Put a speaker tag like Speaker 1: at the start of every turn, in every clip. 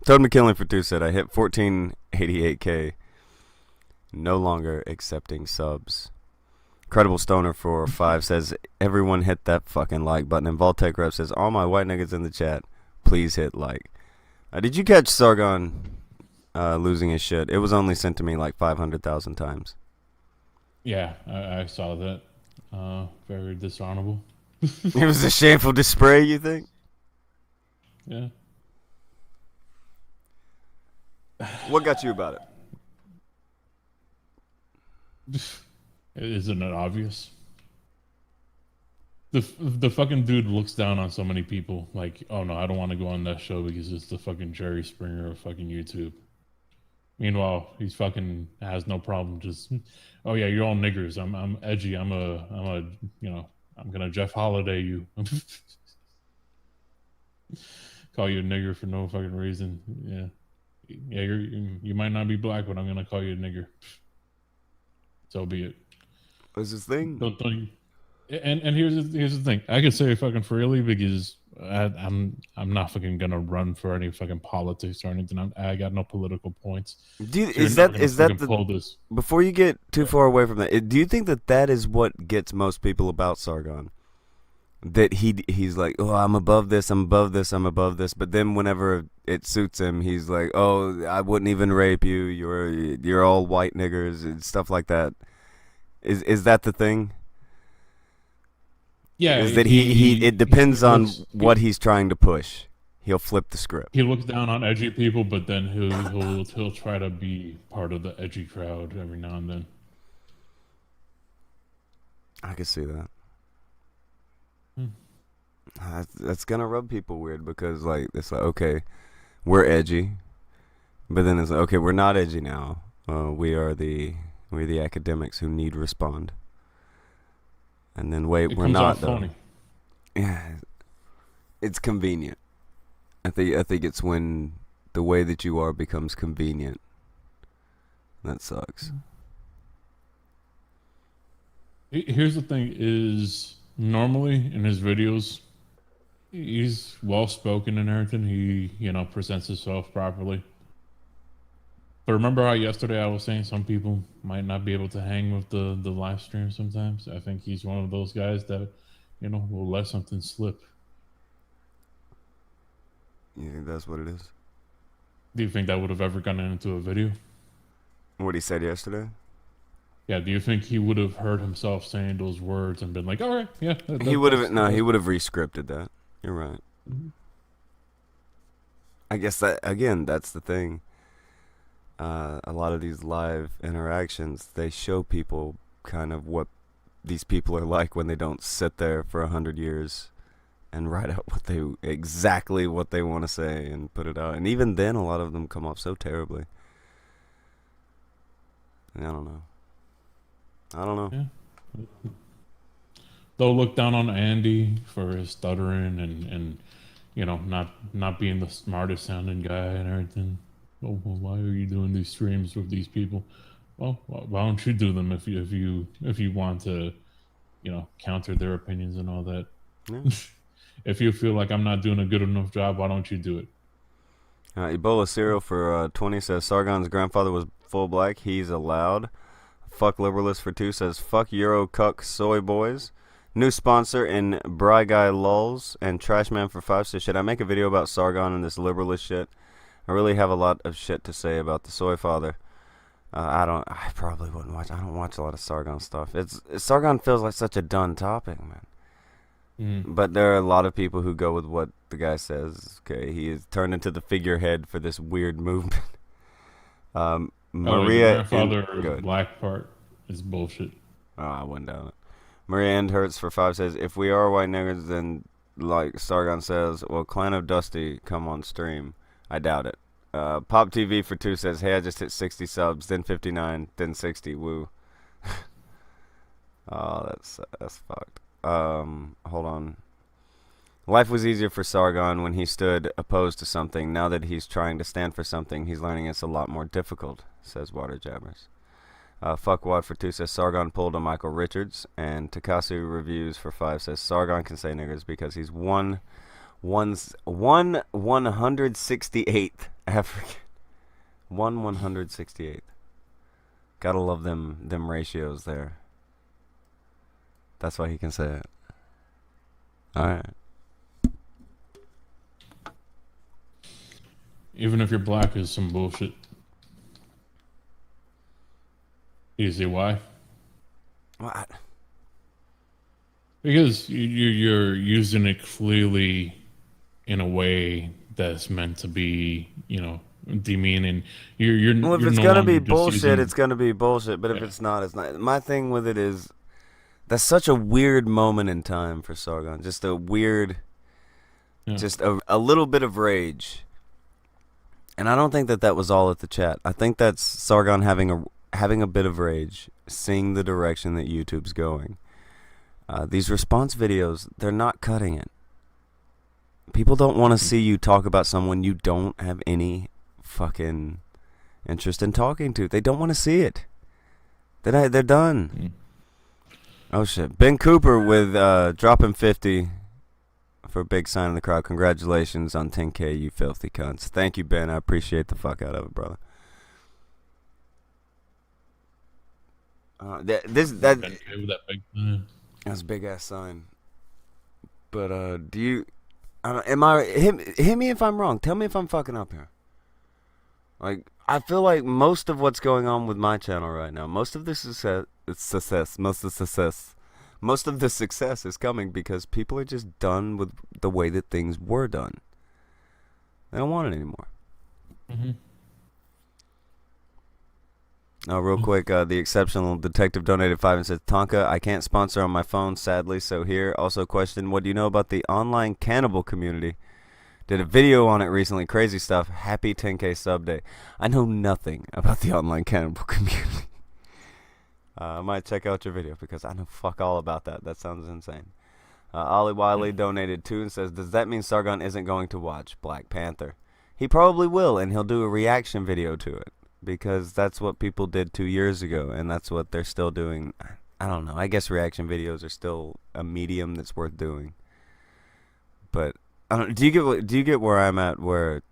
Speaker 1: Toad McKinley for 2 said, I hit 1488K. No longer accepting subs. Credible Stoner for 5 says, everyone hit that fucking like button. And Voltec Rep says, all my white niggas in the chat, please hit like. Did you catch Sargon losing his shit? It was only sent to me like 500,000 times.
Speaker 2: Yeah, I saw that. Very dishonorable.
Speaker 1: It was a shameful display, you think?
Speaker 2: Yeah.
Speaker 1: What got you about it?
Speaker 2: Isn't it obvious? The fucking dude looks down on so many people. Like, oh no, I don't want to go on that show because it's the fucking Jerry Springer of fucking YouTube. Meanwhile, he's fucking has no problem just, oh yeah, you're all niggers. I'm edgy. I'm gonna Jeff Holiday you. Call you a nigger for no fucking reason. Yeah, yeah. You might not be black, but I'm gonna call you a nigger. So be it.
Speaker 1: What's his thing?
Speaker 2: Don't and here's the thing. I can say it fucking freely because I'm not fucking gonna run for any fucking politics or anything. I got no political points.
Speaker 1: Is that the before you get too far away from that? Do you think that is what gets most people about Sargon? That he's like, oh, I'm above this, I'm above this, I'm above this, but then whenever it suits him, he's like, oh, I wouldn't even rape you. You're all white niggers and stuff like that. Is that the thing?
Speaker 2: Yeah,
Speaker 1: is that it depends on what he's trying to push. He'll flip the script.
Speaker 2: He looks down on edgy people, but then he'll try to be part of the edgy crowd every now and then.
Speaker 1: I can see that. That's gonna rub people weird because like it's like, okay, we're edgy, but then it's like, okay, we're not edgy now. We're the academics who need respond. And then wait, we're not though. Phony. Yeah, it's convenient. I think it's when the way that you are becomes convenient. That sucks.
Speaker 2: Here's the thing: is normally in his videos, he's well spoken and everything. He presents himself properly. But remember how yesterday I was saying some people might not be able to hang with the live stream sometimes? I think he's one of those guys that, will let something slip.
Speaker 1: You think that's what it is?
Speaker 2: Do you think that would have ever gone into a video?
Speaker 1: What he said yesterday?
Speaker 2: Yeah, do you think he would have heard himself saying those words and been like, all right, yeah.
Speaker 1: He would have, no, he would have re-scripted that. You're right. Mm-hmm. I guess that, again, that's the thing. A lot of these live interactions, they show people kind of what these people are like when they don't sit there for 100 years and write out exactly what they want to say and put it out. And even then, a lot of them come off so terribly. I don't know.
Speaker 2: Yeah. They'll look down on Andy for his stuttering and not being the smartest sounding guy and everything. Oh, well, why are you doing these streams with these people? Well, why don't you do them if you want to, counter their opinions and all that?
Speaker 1: Yeah.
Speaker 2: If you feel like I'm not doing a good enough job, why don't you do it?
Speaker 1: Ebola Cereal for 20 says Sargon's grandfather was full black. He's allowed. Fuck Liberalist for 2 says fuck Euro Cuck Soy Boys. New sponsor in Bry Guy Lulz. And Trashman for 5 says, should I make a video about Sargon and this liberalist shit? I really have a lot of shit to say about the Soy Father. I probably wouldn't watch. I don't watch a lot of Sargon stuff. Sargon feels like such a done topic, man. But there are a lot of people who go with what the guy says. Okay, he is turned into the figurehead for this weird movement. Maria,
Speaker 2: the grandfather black part is bullshit.
Speaker 1: Oh, I wouldn't doubt it. Maria Endhertz for 5 says, if we are white niggers, then like Sargon says, well, Clan of Dusty come on stream. I doubt it. Pop TV for 2 says, hey, I just hit 60 subs, then 59, then 60. Woo. Oh, that's fucked. Hold on. Life was easier for Sargon when he stood opposed to something. Now that he's trying to stand for something, he's learning it's a lot more difficult, says Water Jabbers. Fuck Wad for 2 says, Sargon pulled a Michael Richards. And Takasu Reviews for 5 says, Sargon can say niggers because he's 168th African 1/168th. Gotta love them ratios there. That's why he can say it. All right.
Speaker 2: Even if you're black is some bullshit. You see why?
Speaker 1: What?
Speaker 2: Because you're using it clearly in a way that's meant to be, demeaning.
Speaker 1: Well, if
Speaker 2: You're
Speaker 1: it's
Speaker 2: no
Speaker 1: gonna
Speaker 2: longer
Speaker 1: be
Speaker 2: just
Speaker 1: bullshit,
Speaker 2: using.
Speaker 1: it's gonna be bullshit. But if
Speaker 2: Yeah.
Speaker 1: it's not, it's not. My thing with it is that's such a weird moment in time for Sargon. Just a weird,
Speaker 2: Yeah.
Speaker 1: just a little bit of rage. And I don't think that was all at the chat. I think that's Sargon having a bit of rage, seeing the direction that YouTube's going. These response videos, they're not cutting it. People don't want to see you talk about someone you don't have any fucking interest in talking to. They don't want to see it. They're done. Oh shit. Ben Cooper with dropping 50 for a big sign in the crowd. Congratulations on 10K, you filthy cunts. Thank you, Ben. I appreciate the fuck out of it, brother. That's a big ass sign. But do you? Hit me if I'm wrong. Tell me if I'm fucking up here. Like, I feel like most of what's going on with my channel right now, most of the success is coming because people are just done with the way that things were done. They don't want it anymore.
Speaker 2: Mm-hmm.
Speaker 1: Real quick, the exceptional detective donated 5 and says, Tonka, I can't sponsor on my phone, sadly, so here. Also question, what do you know about the online cannibal community? Did a video on it recently. Crazy stuff. Happy 10K sub day. I know nothing about the online cannibal community. I might check out your video because I know fuck all about that. That sounds insane. Ollie Wiley donated 2 and says, does that mean Sargon isn't going to watch Black Panther? He probably will, and he'll do a reaction video to it. Because that's what people did 2 years ago, and that's what they're still doing. I don't know. I guess reaction videos are still a medium that's worth doing. But I don't. Do you get where I'm at? Where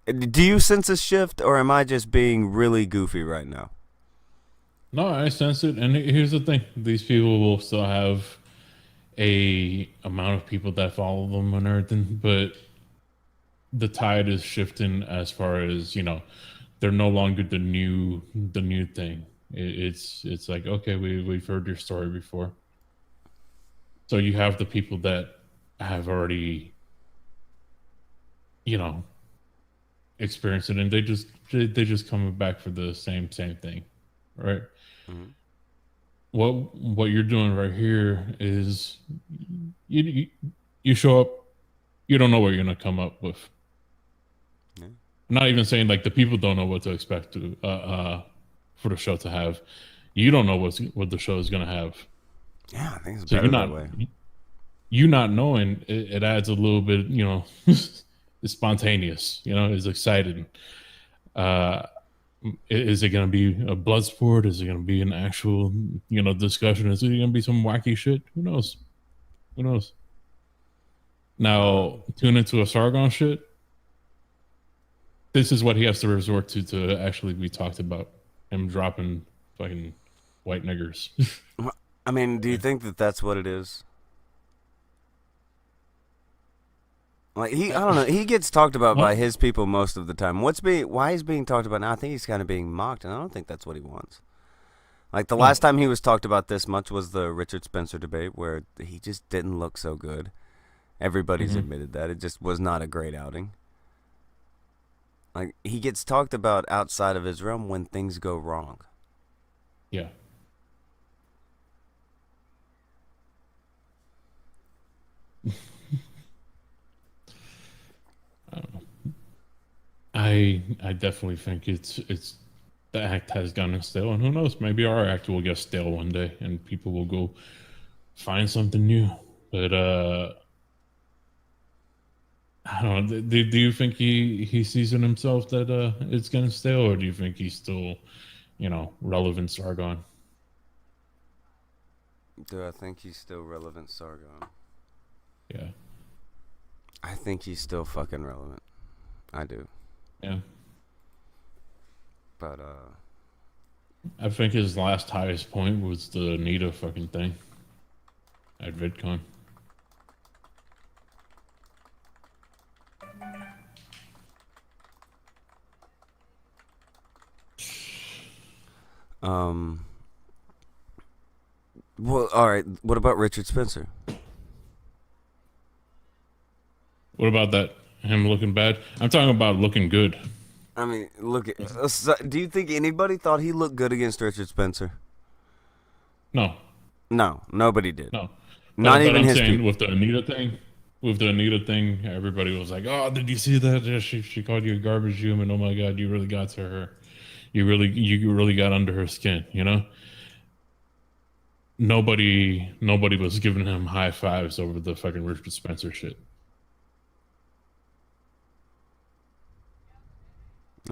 Speaker 1: do you sense a shift, or am I just being really goofy right now?
Speaker 2: No, I sense it, and here's the thing: these people will still have a amount of people that follow them and everything, but the tide is shifting as far as they're no longer the new thing. It's like, okay, we've heard your story before. So you have the people that have already experienced it, and they just coming back for the same thing, right?
Speaker 1: Mm-hmm.
Speaker 2: What you're doing right here is you show up, you don't know what you're gonna come up with.
Speaker 1: Yeah.
Speaker 2: I'm not even saying like the people don't know what to expect for the show to have. You don't know what the show is gonna have.
Speaker 1: Yeah, I think it's
Speaker 2: So
Speaker 1: better that way.
Speaker 2: You not knowing it adds a little bit, it's spontaneous, it's exciting. Is it going to be a blood sport? Is it going to be an actual, discussion? Is it going to be some wacky shit? Who knows? Who knows? Now, tune into a Sargon shit. This is what he has to resort to actually be talked about. Him dropping fucking white niggers.
Speaker 1: I mean, do you think that that's what it is? Like I don't know. He gets talked about by his people most of the time. Why he's being talked about now? I think he's kind of being mocked, and I don't think that's what he wants. Like the last time he was talked about this much was the Richard Spencer debate, where he just didn't look so good. Everybody's admitted that it just was not a great outing. Like he gets talked about outside of his realm when things go wrong.
Speaker 2: Yeah. I definitely think it's the act has gone stale, and who knows, maybe our act will get stale one day, and people will go find something new. But I don't know. Do you think he sees in himself that it's gonna stale, or do you think he's still, relevant Sargon?
Speaker 1: Do I think he's still relevant, Sargon?
Speaker 2: Yeah.
Speaker 1: I think he's still fucking relevant. I do.
Speaker 2: Yeah.
Speaker 1: But
Speaker 2: I think his last highest point was the Anita fucking thing at VidCon.
Speaker 1: well, all right. What about Richard Spencer?
Speaker 2: What about that? Him looking bad? I'm talking about looking good.
Speaker 1: I mean, look at. Do you think anybody thought he looked good against Richard Spencer?
Speaker 2: No,
Speaker 1: No, nobody did.
Speaker 2: no.
Speaker 1: Not
Speaker 2: But
Speaker 1: even
Speaker 2: I'm
Speaker 1: his
Speaker 2: saying
Speaker 1: people.
Speaker 2: with the Anita thing, everybody was like, "Oh, did you see that? Yeah, she called you a garbage human. Oh my god, you really got to her. You really got under her skin." You know, nobody was giving him high fives over the fucking Richard Spencer shit.